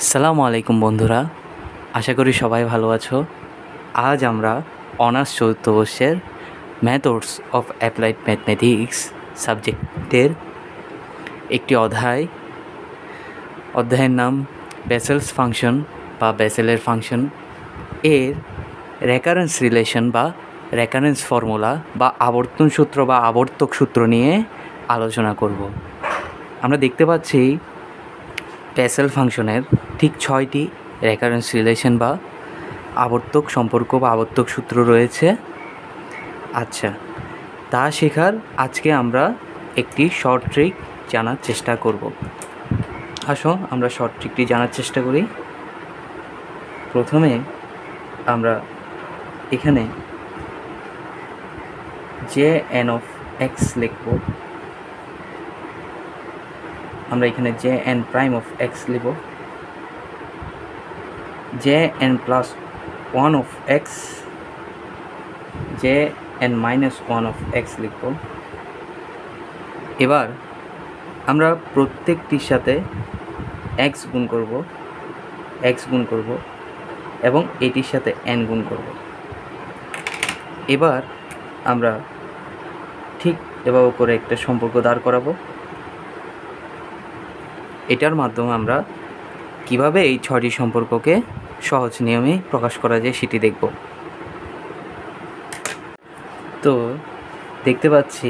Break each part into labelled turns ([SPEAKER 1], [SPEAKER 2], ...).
[SPEAKER 1] আসসালামু আলাইকুম বন্ধুরা, আশা করি সবাই ভালো আছো। আজ আমরা অনার্স চতুর্থ বর্ষের মেথডস অফ অ্যাপ্লাইড ম্যাথমেটিক্স সাবজেক্টের একটি অধ্যায়ের নাম বেসেলস ফাংশন বা বেসেলের ফাংশন এর রেকারেন্স রিলেশন বা রেকারেন্স ফর্মুলা বা আবর্তন সূত্র বা আবর্তক সূত্র নিয়ে আলোচনা করব। আমরা দেখতে পাচ্ছি বেসেল ফাংশনের ঠিক 6টি রেকারেন্স রিলেশন বা আবর্তক সম্পর্ক বা আবর্তক সূত্র রয়েছে। আচ্ছা, তা শেখার আজকে আমরা একটি শর্ট ট্রিক জানার চেষ্টা করব। আসো আমরা শর্ট ট্রিকটি জানার চেষ্টা করি। প্রথমে আমরা এখানে জে এন অফ এক্স লিখব। আমরা এখানে J N prime of X লিখব, J N plus 1 of X, J N minus 1 of X লিখব। এবার আমরা প্রত্যেকটির সাথে এক্স গুণ করব এবং এটির সাথে এন গুণ করব। এবার আমরা ঠিক এভাবে করে একটা সম্পর্ক দাঁড় করাবো। এটার মাধ্যমে আমরা কিভাবে এই 6টি সম্পর্ককে সহজ নিয়মে প্রকাশ করা যায় সেটি দেখব। তো দেখতে পাচ্ছি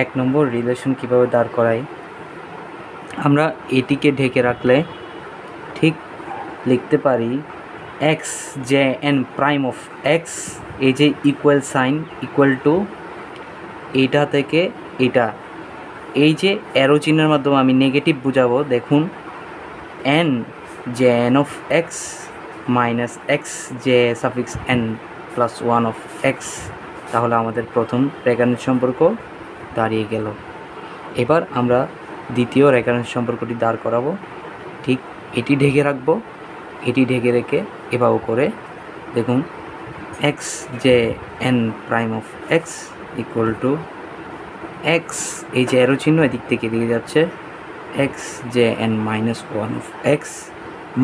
[SPEAKER 1] 1 নম্বর রিলেশন কিভাবে দাঁড় করাই। আমরা এটিকে ঢেকে রাখলে ঠিক লিখতে পারি x J N prime of x, এই যে ইকুয়াল সাইন ইকুয়াল টু এইটা থেকে এটা, এই যে অ্যারো চিহ্নের মাধ্যমে আমি নেগেটিভ বুঝাবো। দেখুন N J N of x minus x J suffix N plus 1 of x. তাহলে আমাদের প্রথম রেকারেন্স সম্পর্ক দাঁড়িয়ে গেল। এবার আমরা দ্বিতীয় রেকারেন্স সম্পর্কটি দাঁড় করাবো। ঠিক এটি ঢেকে রাখবো, এটি ঢেকে রেখে এভাবে করে দেখুন x J N prime of x equal to x, এই যে অ্যারো চিহ্ন এদিক থেকে এদিকে যাচ্ছে, x J N minus 1 of x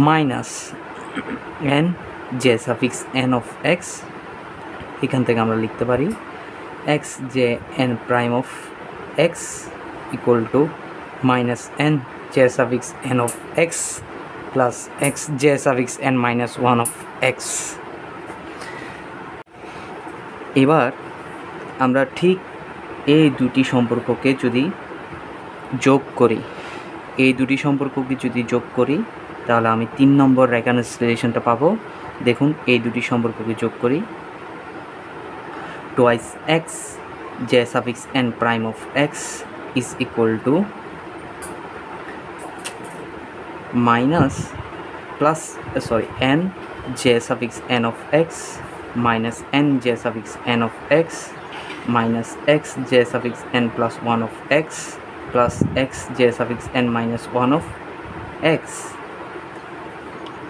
[SPEAKER 1] minus N J suffix N of x. এখান থেকে আমরা লিখতে পারি x J N prime of x equal to minus N J suffix N of x plus x J suffix N minus 1 of x. এবার আমরা ঠিক এই দুটি সম্পর্ককে যদি যোগ করি, তাহলে আমি 3 নম্বর রেকারেন্স রিলেশনটা পাবো। দেখুন এই দুটি সম্পর্ককে যোগ করি, twice x J suffix N prime of x is equal two minus plus N J suffix N of x minus N J suffix N of x minus x j suffix n plus 1 of x plus x j suffix n minus 1 of x.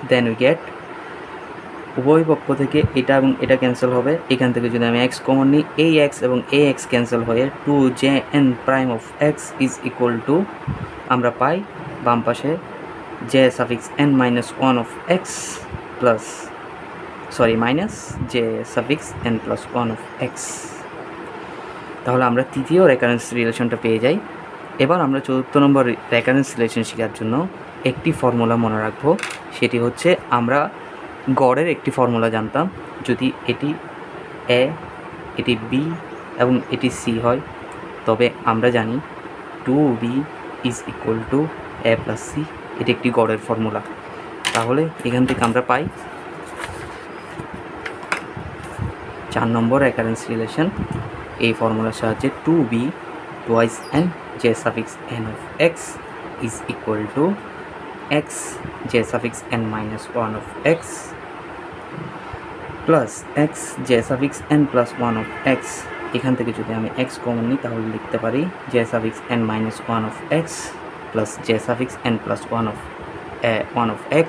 [SPEAKER 1] Then we get উভয় পক্ষ থেকে এটা এবং এটা cancel হবে। এখান থেকে যদি আমি x কমন নিই, এই x এবং এই x ক্যান্সেল হয়ে 2jn prime of x is equal to আমরা পাই বাম পাশে j suffix n minus 1 of x plus minus j suffix n plus 1 of x। তাহলে আমরা তৃতীয় রেকারেন্স রিলেশনটা পেয়ে যাই। এবার আমরা 4th নম্বর রেকারেন্স রিলেশন শেখার জন্য একটি ফর্মুলা মনে রাখবো। সেটি হচ্ছে আমরা গড়ের একটি ফর্মুলা জানতাম। যদি এটি এ, এটি বি এবং এটি সি হয়, তবে আমরা জানি 2b is equal to A plus C. এটি একটি গড়ের ফর্মুলা। তাহলে এখান থেকে আমরা পাই 4 নম্বর রেকারেন্স রিলেশন। এই ফর্মুলার সাহায্যে 2b twice n j suffix n of x is equal to x j suffix n minus 1 of x plus x j suffix n plus 1 of x। এখান থেকে যদি আমি x কমন নিই তাহলে লিখতে পারি j suffix n minus 1 of x plus j suffix n plus 1 of x।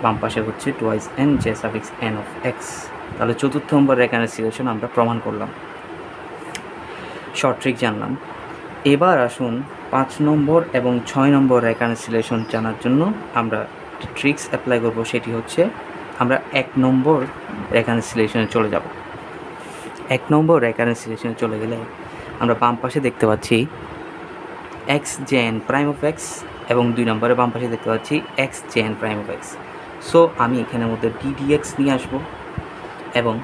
[SPEAKER 1] বাম পাশে হচ্ছে twice n j suffix n of x। তাহলে 4th নম্বর রেকারেন্স রিলেশন আমরা প্রমাণ করলাম, শর্ট ট্রিক জানলাম। এবার আসুন 5 নম্বর এবং 6 নম্বর রেকনসিলিয়েশন জানার জন্য আমরা ট্রিক্স অ্যাপ্লাই করব। সেটি হচ্ছে আমরা 1 নম্বর রেকনসিলিয়েশনে চলে যাব। 1 নম্বর রেকনসিলিয়েশনে চলে গেলে আমরা বাম পাশে দেখতে পাচ্ছি X J N prime of X এবং 2 নম্বরে বাম পাশে দেখতে পাচ্ছি X J N prime of X. So আমি এখানের মধ্যে ডিডিএক্স নিয়ে আসবো এবং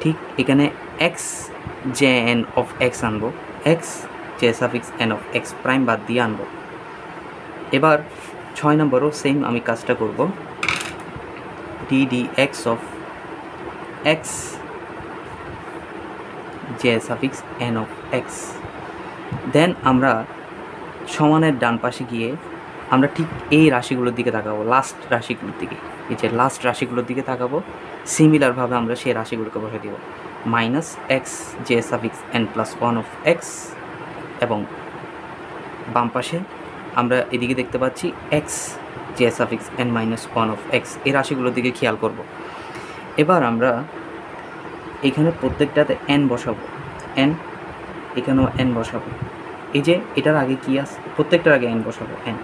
[SPEAKER 1] ঠিক এখানে X J N of X আনবো, X J suffix N of X prime বাদ দিয়ে আনবো। এবার 6 নম্বরও সেম আমি কাজটা করব, D D X of X J suffix N of X. Then আমরা সমানের ডান পাশে গিয়ে আমরা ঠিক এই রাশিগুলোর দিকে তাকাবো, লাস্ট রাশিগুলোর দিকে, এই যে লাস্ট রাশিগুলোর দিকে তাকাবো। সিমিলারভাবে আমরা সেই রাশিগুলোকে বসে দিব, minus x J suffix N plus 1 of X এবং বাম পাশে আমরা এদিকে দেখতে পাচ্ছি X J suffix N minus 1 of x. এই রাশিগুলোর দিকে খেয়াল করব। এবার আমরা এখানে প্রত্যেকটাতে এন বসাবো, এন, এখানেও এন বসাবো। এই যে এটার আগে কী আছে, প্রত্যেকটার আগে এন বসাবো, এন,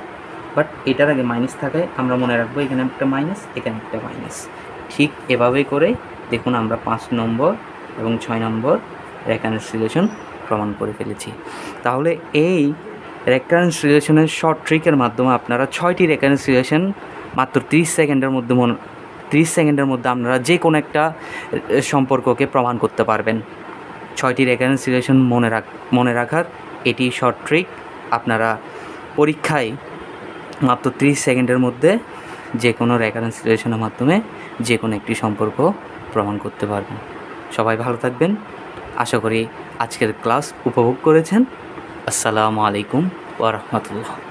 [SPEAKER 1] বাট এটার আগে মাইনাস থাকায় আমরা মনে রাখবো এখানে একটা মাইনাস, এখানে একটা মাইনাস। ঠিক এভাবেই করে দেখুন আমরা 5 নম্বর এবং 6 নম্বর রেকনসিলিয়েশন প্রমাণ করে ফেলেছি। তাহলে এই রেকনসিলিয়েশনের শর্ট ট্রিকের মাধ্যমে আপনারা 6টি রেকনসিলিয়েশন মাত্র 30 সেকেন্ডের মধ্যে আপনারা যে কোনো একটা সম্পর্ককে প্রমাণ করতে পারবেন। 6টি রেকনসিলিয়েশন মনে রাখার এটি শর্ট ট্রিক। আপনারা পরীক্ষায় মাত্র 30 সেকেন্ডের মধ্যে যে কোনো রেকনসিলিয়েশনের মাধ্যমে যে কোনো একটি সম্পর্ক প্রমাণ করতে পারবেন। সবাই ভালো থাকবেন। আশা করি আজকের ক্লাস উপভোগ করেছেন। আসসালামু আলাইকুম ওয়া রাহমাতুল্লাহ।